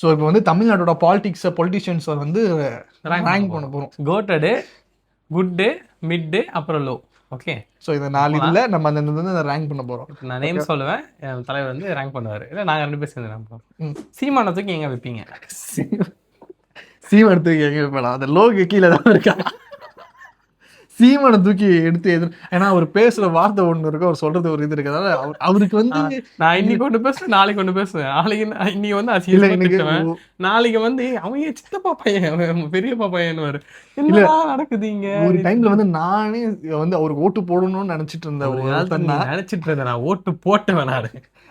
So இப்போ வந்து தமிழ்நாட்டோட பொலிட்டிஷியன்ஸை வந்து ரேங்க் பண்ண போகிறோம். கோட்டடு, குட்டு, மிட்டு, அப்புறம் லோ. ஓகே, ஸோ இந்த 4 இதில் நம்ம அந்த ரேங்க் பண்ண போகிறோம். நான் நேம் சொல்லுவேன், என் தலைவர் வந்து ரேங்க் பண்ணுவார். இல்லை நாங்கள் 2 பேர் சேர்ந்து ரேங்க் பண்ணுவோம். சீமானத்துக்கு எங்கே வைப்பீங்க? சீமானத்துக்கு எங்கே வைப்பேன்? அந்த லோக்கு கீழே தான் இருக்கா. சீமானை தூக்கி எடுத்து ஏன்னா அவர் பேசுற வார்த்தை ஒண்ணு இருக்கும், அவர் சொல்றது ஒரு இது இருக்கிறதால அவருக்கு வந்து நான் இன்னைக்கு ஒன்று பேசுவேன், நாளைக்கு ஒன்று பேசுவேன். இன்னைக்கு வந்து அசிங்கப்படுத்துவேன், நாளைக்கு வந்து அவன் ஏன் சித்தப்பா பையன் பெரியப்பா பையன்னுவாரு. என்ன நடக்குது இங்க? ஒரு டைம்ல வந்து நானே வந்து அவருக்கு ஓட்டு போடணும்னு நினைச்சிட்டு இருந்தேன். நினைச்சிட்டு இருந்தேன், நான் ஓட்டு போட்டுவேன் நானு.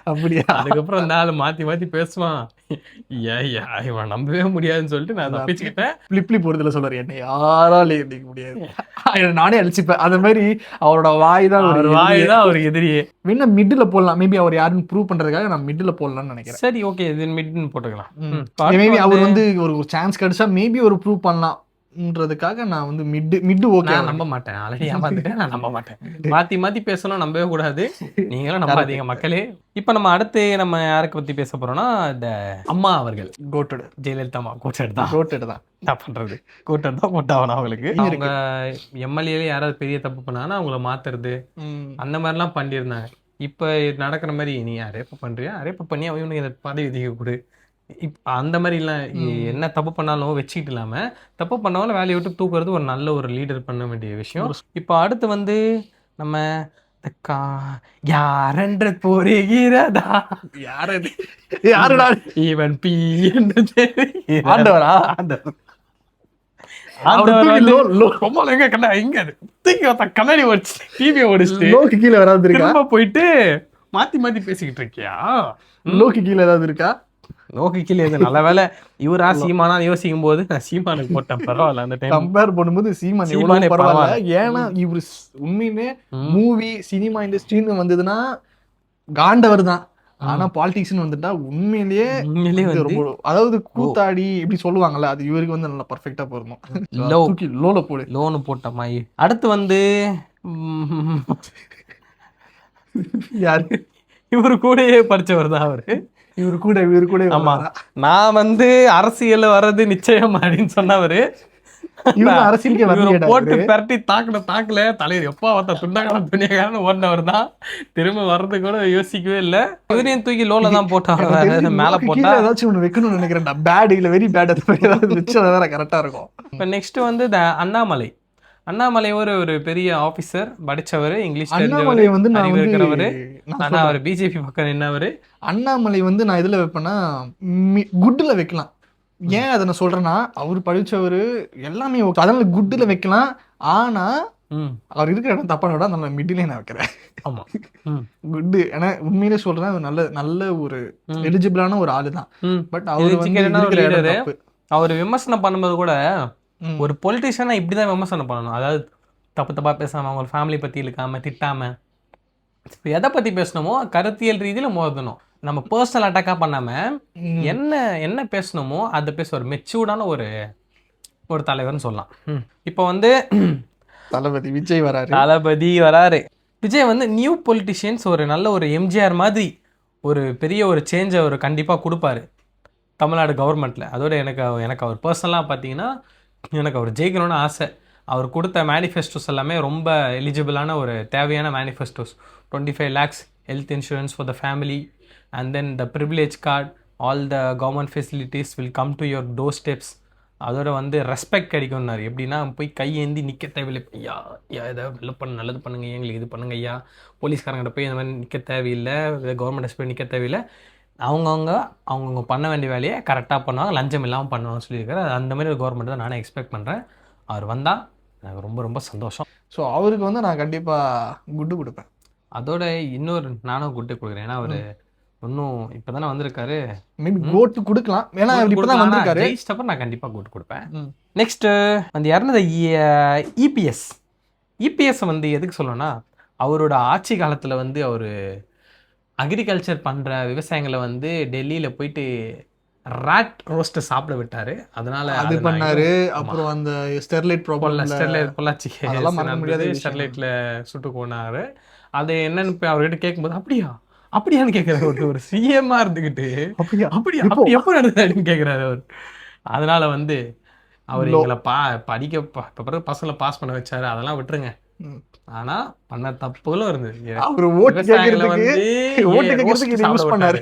அப்படியா? அதுக்கப்புறம் இந்த ஆள் மாத்தி பேசுவான், இவன் நம்பவே முடியாதுன்னு சொல்லிட்டு நான் தப்பிச்சுக்கிட்டேன். பிளிப்ளி போறதுல சொல்றாரு, என்ன யாராலையும் எண்ணிக்க முடியாது, நானே அழிச்சுப்பேன். அந்த மாதிரி அவரோட வாய் தான் அவர் எதிரியே. வேணா மிடில் போடலாம், மேபி அவர் யாருன்னு ப்ரூவ் பண்றதுக்காக நான் மிடில் போடலாம்னு நினைக்கிறேன். சரி, ஓகே, இது மிட்னு போட்டுக்கலாம். மேபி அவர் வந்து ஒரு சான்ஸ் கிடைச்சா மேபி ஒரு ப்ரூவ் பண்ணலாம் ன்றதுக்காக நான் வந்து மிட்டு ஓகே நம்ப மாட்டேன். ஆல்ரெடி ஏமாந்துட்டேன், நான் நம்ப மாட்டேன். மாத்தி பேசணும், நம்பவே கூடாது. நீங்களும் நம்பாதீங்க மக்களே. இப்ப நம்ம அடுத்து நம்ம யாருக்கு பத்தி பேச போறோம்னா, இந்த அம்மா அவர்கள். கோட்டடு, ஜெயலலிதா அம்மா. கோட்டடு தான் என்ன பண்றது, கோட்டடு தான் போட்டாவணும் அவங்களுக்கு. அவங்க எம்எல்ஏல யாராவது பெரிய தப்பு பண்ணாங்கன்னா அவங்கள மாத்துறது, அந்த மாதிரிலாம் பண்ணியிருந்தாங்க. இப்ப நடக்கிற மாதிரி நீ ரேப்பு பண்றியா, ரேப்பு பண்ணி அவனுக்கு இந்த பதவி விதிக்க கொடு, அந்த மாதிரி எல்லாம் என்ன தப்பு பண்ணாலும் வச்சுக்கிட்டு இல்லாம தப்பு பண்ணாலும் வேலையை விட்டு தூக்குறது ஒரு நல்ல ஒரு லீடர் பண்ண வேண்டிய விஷயம். இப்போ அடுத்து வந்து நம்ம யாரென்ற போறீகிறதா, யாருடா ஈவன் பி ஆண்டவரா, கண்ணாடி ஓடிச்சு, டிவி ஓடிச்சு, லோக்கு கீழே வராது இருக்கா, போயிட்டு மாத்தி பேசிக்கிட்டு இருக்கியா? லோக்கு கீழே ஏதாவது இருக்கா? லோக்கு கீழே எது? நல்ல வேலை இவரா சீமானா யோசிக்கும் போது நான் சீமானுக்கு போட்டேன். பரவாயில்ல, அந்த டைம் கம்பேர் பண்ணும்போது சீமானே பரவாயில்ல. ஏன்னா இவரு உண்மையுமே மூவி சினிமா இண்டஸ்ட்ரின்னு வந்ததுன்னா காண்டவர் தான். ஆனா பாலிடிக்ஸ்னு வந்துட்டா உண்மையிலேயே அதாவது கூத்தாடி இப்படி சொல்லுவாங்கல்ல, அது இவருக்கு வந்து நல்லா பர்ஃபெக்டா போறணும். லோல போடு, லோனு போட்ட மாதிரி. அடுத்து வந்து யாரு? இவரு கூடயே படிச்சவர் தான் அவரு. இவரு கூட ஆமா, நான் வந்து அரசியல் வர்றது நிச்சயம் அப்படின்னு சொன்னவரு. அரசியலுக்கு போட்டு பரட்டி தாக்கல தலைவர் எப்பா வந்தா துண்டாக்காரன் துணியக்காரன் ஓடினவர் தான். திரும்ப வர்றது கூட யோசிக்கவே இல்லை. இவரையும் தூக்கி லோல தான் போட்டாங்க. மேல போட்டா ஏதாச்சும் ஒண்ணு வைக்கணும்னு நினைக்கிறேன். பேட் இல்ல வெரி பேட், அது கரெக்டா இருக்கும். இப்ப நெக்ஸ்ட் வந்து அண்ணாமலை ஒரு பெரிய ஆபீசர், படிச்சவர், இங்கிலீஷ் அண்ணாமலை வந்து ஆனா அவர் பிஜேபி பக்கம் நின்னவரு. அண்ணாமலை வந்து நான் இதுல வைப்பேன்னா குட்ல வைக்கலாம். ஏன் அதை நான் சொல்றேன்னா, அவர் படிச்சவரு எல்லாமே அதனால குட்ல வைக்கலாம். ஆனா அவர் இருக்கிற இடம் தப்பான விட நம்ம மிடிலே நான் வைக்கிறேன். ஆமா, குட். ஏன்னா உண்மையிலே சொல்றேன், நல்ல ஒரு எலிஜிபிளான ஒரு ஆளு தான். பட் அவர் விமர்சனம் பண்ணும்போது கூட ஒரு பொலிட்டிஷியனா இப்படிதான் விமர்சனம் பண்ணணும். அதாவது தப்பா பேசாம, அவங்க ஃபேமிலி பத்தி இழுக்காம, திட்டாம, எதை பத்தி பேசணுமோ கருத்தியல் ரீதியில மோதணும். நம்ம பர்சனல் அட்டாக்கா பண்ணாம என்ன பேசணுமோ அதை பேசுவார். மெச்சூர்டான ஒரு தலைவர்னு சொல்லலாம். இப்போ வந்து தளபதி விஜய் வராரு. விஜய் வந்து நியூ பொலிட்டிஷியன்ஸ் ஒரு நல்ல ஒரு எம்ஜிஆர் மாதிரி ஒரு பெரிய ஒரு சேஞ்சை அவர் கண்டிப்பாக கொடுப்பாரு தமிழ்நாடு கவர்மெண்ட்டில். அதோட எனக்கு அவர் பர்சனலாக பார்த்தீங்கன்னா எனக்கு அவர் ஜெயிக்கணும்னு ஆசை. அவர் கொடுத்த மேனிஃபெஸ்டோஸ் எல்லாமே ரொம்ப எலிஜிபிளான ஒரு தேவையான manifestos. 25 lakhs health insurance for the family, and then the privilege card, all the government facilities will come to your doorsteps. அதோட வந்து ரெஸ்பெக்ட் கிடைக்கும்னாரு. எப்படின்னா போய் கையேந்தி நிற்க தேவையில்லை, ஐயா ஏதாவது நல்லது பண்ணுங்க, எங்களுக்கு இது பண்ணுங்க ஐயா, போலீஸ்காரங்கிட்ட போய் இந்த மாதிரி நிற்க தேவையில்லை, கவர்மெண்ட் போய் நிற்க தேவையில்லை, அவங்கவுங்க பண்ண வேண்டிய வேலையை கரெக்டாக பண்ணுவாங்க, லஞ்சம் இல்லாமல் பண்ணுவாங்க சொல்லியிருக்காரு. அந்த மாதிரி ஒரு கவர்மெண்ட் தான் நானே எக்ஸ்பெக்ட் பண்ணுறேன். அவர் வந்தால் எனக்கு ரொம்ப ரொம்ப சந்தோஷம். ஸோ அவருக்கு வந்து நான் கண்டிப்பாக குட்டு கொடுப்பேன். அதோட இன்னொரு நானும் குட்டு கொடுக்குறேன். ஏன்னா அவர் இன்னும் இப்போ தானே வந்திருக்காரு, மேபி கோட்டு கொடுக்கலாம். ஏன்னா இப்போ தான் வந்திருக்காரு, ஜெயிச்சிட்டப்ப நான் கண்டிப்பாக கோட்டு கொடுப்பேன். நெக்ஸ்ட்டு வந்து இறந்தது இபிஎஸ் வந்து எதுக்கு சொல்லணும்னா, அவரோட ஆட்சி காலத்தில் வந்து அவர் அக்ரிகல்ச்சர் பண்ணுற விவசாயங்களை வந்து டெல்லியில் போயிட்டு ராட் ரோஸ்ட்டை சாப்பிட விட்டாரு. அதனால அது பண்ணாரு. அப்புறம் அந்த ஸ்டெர்லைட் பொள்ளாச்சி ஸ்டெர்லைட்டில் சுட்டு போனாரு. அது என்னன்னு அவர்கிட்ட கேட்கும்போது, அப்படியா அப்படியான்னு கேட்குறாரு. ஒரு சிஎம்மா இருந்துக்கிட்டு அப்படியா அப்படி அப்படி எப்போ நடந்தது அப்படின்னு கேட்குறாரு அவர். அதனால வந்து அவர் எங்களை படிக்க இப்போ பிறகு பசங்களை பாஸ் பண்ண வச்சாரு, அதெல்லாம் விட்டுருங்க. ஆனா பண்ண தப்புகளும் இருந்தது. அவர் ஓட்டு விவசாயிகளை கேட்கறதுக்கு வந்து இது யூஸ் பண்ணாரு.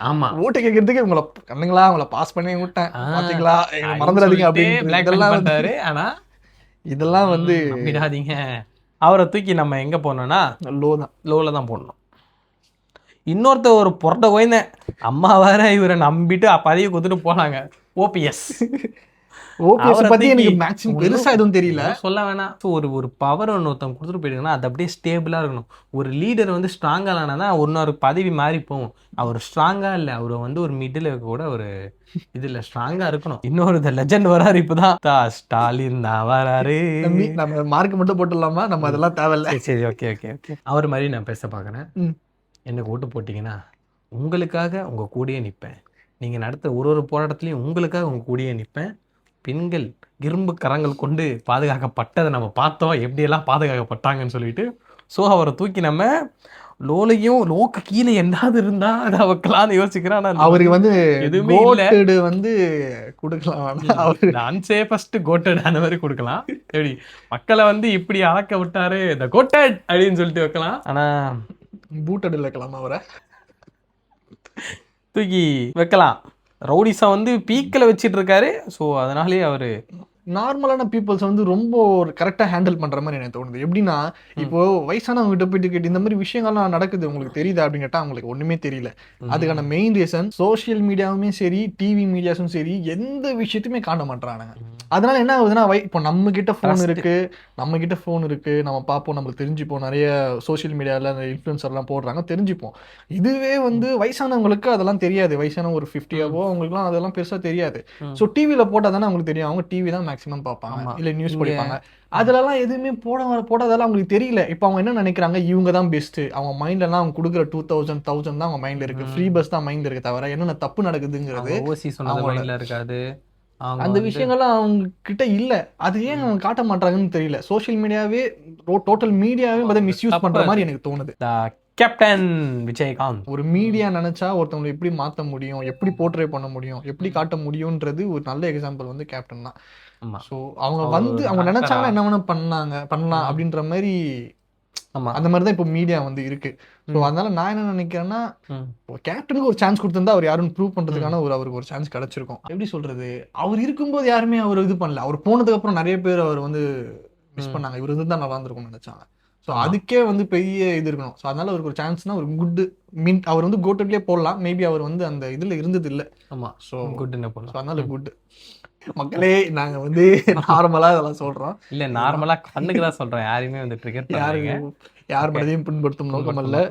ஆமா, ஓட்டு கேட்கறதுக்கு உங்களை கண்ணுங்களா உங்களை பாஸ் பண்ணி விட்டேன் பாத்தீங்களா, மறந்துடாதீங்க அப்படின்னு இதெல்லாம் பண்ணிட்டாரு. ஆனா இதெல்லாம் வந்து நம்பிடாதீங்க. அவரை தூக்கி நம்ம எங்க போனோம்னா லோல தான் போடணும். இன்னொருத்த ஒரு புரட்ட கோயந்தேன் அம்மா வேற இவரை நம்பிட்டு பதவி கொடுத்துட்டு போனாங்க. ஓபிஎஸ் பத்தி எனக்கு மேக்ஸிமம் பெருசா எதுவும் தெரியல, சொல்ல வேணாம். ஒரு பவர் ஒருத்தவங்க கொடுத்துட்டு போயிடுங்கன்னா அது அப்படியே ஸ்டேபிளா இருக்கணும். ஒரு லீடர் வந்து ஸ்ட்ராங்கா இல்லைனா இன்னொரு பதவி மாறி போகும். அவர் ஸ்ட்ராங்கா இல்லை, அவர் வந்து ஒரு மிடில் கூட ஒரு இதுல ஸ்ட்ராங்கா இருக்கணும். இன்னொரு லெஜெண்ட் வராரு இப்பதான், ஸ்டாலின் தான் வராரு. நம்ம மார்க் மட்டும் போட்டுடலாமா, நம்ம அதெல்லாம் தேவையில்ல. சரி ஓகே ஓகே ஓகே. அவர் மாதிரி நான் பேச பாக்குறேன். எனக்கு ஓட்டு போட்டீங்கன்னா உங்களுக்காக உங்க கூடயே நிற்பேன். நீங்க நடத்த ஒரு போராட்டத்திலையும் உங்களுக்காக உங்க கூடயே நிற்பேன். பெண்கள் இரும்பு கரங்கள் கொண்டு பாதுகாக்கப்பட்டதை நம்ம பார்த்தோம், எப்படியெல்லாம் பாதுகாக்கப்பட்டாங்கன்னு சொல்லிட்டு. ஸோ அவரை தூக்கி நம்ம லோக்கு கீழே என்னாவது இருந்தா அதை வைக்கலாம்னு யோசிக்கிறேன். அவருக்கு வந்து எதுவுமே இல்லை வந்து கொடுக்கலாம், அன்சேஃபஸ்ட் கோட்டட் அந்த மாதிரி கொடுக்கலாம். எப்படி மக்களை வந்து இப்படி அளக்க விட்டாரு இந்த கோட்டட் அப்படின்னு சொல்லிட்டு வைக்கலாம். ஆனா பூட்டட் வைக்கலாம், அவரை தூக்கி வைக்கலாம். ரவுடிஸா வந்து பீக்கில் வச்சிட்டு இருக்காரு. ஸோ அதனாலே அவரு நார்மலான பீப்புள்ஸ் வந்து ரொம்ப கரெக்டாக ஹேண்டில் பண்ணுற மாதிரி எனக்கு தோணுது. எப்படின்னா இப்போ வயசானவங்க கிட்ட போயிட்டு கேட்டு இந்த மாதிரி விஷயங்கள்லாம் நடக்குது உங்களுக்கு தெரியுதா அப்படின்னு கேட்டால் அவங்களுக்கு ஒன்றுமே தெரியல. அதுக்கான மெயின் ரீசன் சோஷியல் மீடியாவுமே சரி டிவி மீடியாஸும் சரி எந்த விஷயத்தையுமே காண மாட்டானுங்க. அதனால என்ன ஆகுதுன்னா இப்போ நம்ம கிட்ட ஃபோன் இருக்கு, நம்ம பார்ப்போம், நம்மளுக்கு தெரிஞ்சுப்போம், நிறைய சோஷியல் மீடியாவில் இன்ஃப்ளூயன்சர்லாம் போடுறாங்க, தெரிஞ்சுப்போம். இதுவே வந்து வயசானவங்களுக்கு அதெல்லாம் தெரியாது. வயசானவங்க ஒரு 50 அவங்களுக்குலாம் அதெல்லாம் பெருசாக தெரியாது. ஸோ டிவியில் போட்டால் தானே அவங்களுக்கு தெரியும். அவங்க டிவி தான் மேக்ஸிமம் பார்ப்பாங்க, இல்லை நியூஸ் படிப்பாங்க. அதுலலாம் எதுவுமே போடாதெல்லாம் அவங்களுக்கு தெரியல. இப்போ அவங்க என்ன நினைக்கிறாங்க, இவங்க தான் பெஸ்ட். அவங்க மைண்ட்லாம் அவங்க கொடுக்குற 2000 தான் அவங்க மைண்ட்ல இருக்கு. ஃப்ரீ பஸ் தான் மைண்ட்ல இருக்கு, தவிர என்னென்ன தப்பு நடக்குதுங்கிறது இருக்காது. அந்த விஷயங்கள்லாம் அவங்க கிட்ட இல்ல. அது ஏன் அவங்க காட்ட மாட்டாங்கன்னு தெரியல. சோஷியல் மீடியாவே டோட்டல் மீடியாவே மிஸ்யூஸ் பண்ற மாதிரி எனக்கு தோணுது. கேப்டன் விஜயகாந்த் ஒரு மீடியா நினைச்சா ஒருத்தவங்களை எப்படி மாற்ற முடியும், எப்படி போர்ட்ரே பண்ண முடியும், எப்படி காட்ட முடியும்ன்றது ஒரு நல்ல எக்ஸாம்பிள் வந்து கேப்டன் தான். ஸோ அவங்க வந்து அவங்க நினைச்சாங்கன்னா என்ன வேணா பண்ணலாம் அப்படின்ற மாதிரி. அந்த மாதிரி தான் இப்போ மீடியா வந்து இருக்கு. ஸோ அதனால நான் என்ன நினைக்கிறேன்னா, கேப்டனுக்கு ஒரு சான்ஸ் கொடுத்திருந்தா அவர் யாரும் ப்ரூவ் பண்றதுக்கான அவருக்கு ஒரு சான்ஸ் கிடைச்சிருக்கும். எப்படி சொல்றது, அவர் இருக்கும்போது யாருமே அவர் இது பண்ணல. அவர் போனதுக்கு அப்புறம் நிறைய பேர் அவர் வந்து மிஸ் பண்ணாங்க. இவர் இருந்து தான் நல்லா இருந்திருக்கும்னு நினைச்சாங்க. ஸோ அதுக்கே வந்து பெரிய இது இருக்கணும். ஸோ அதனால அவருக்கு ஒரு சான்ஸ்னா ஒரு குட் மீன் அவர் வந்து கோட்டட்லேயே போடலாம். மேபி அவர் வந்து அந்த இதுல இருந்தது இல்லை. ஆமா, ஸோ குட் என்ன போடலாம். ஸோ அதனால குட். மக்களே நாங்க வந்து நார்மலா இதெல்லாம் சொல்றோம், இல்ல நார்மலா கண்ணுக்கு தான் சொல்றோம். யாரையுமே வந்து யார் மனதையும் புண்படுத்தும் நோக்கம் இல்லை.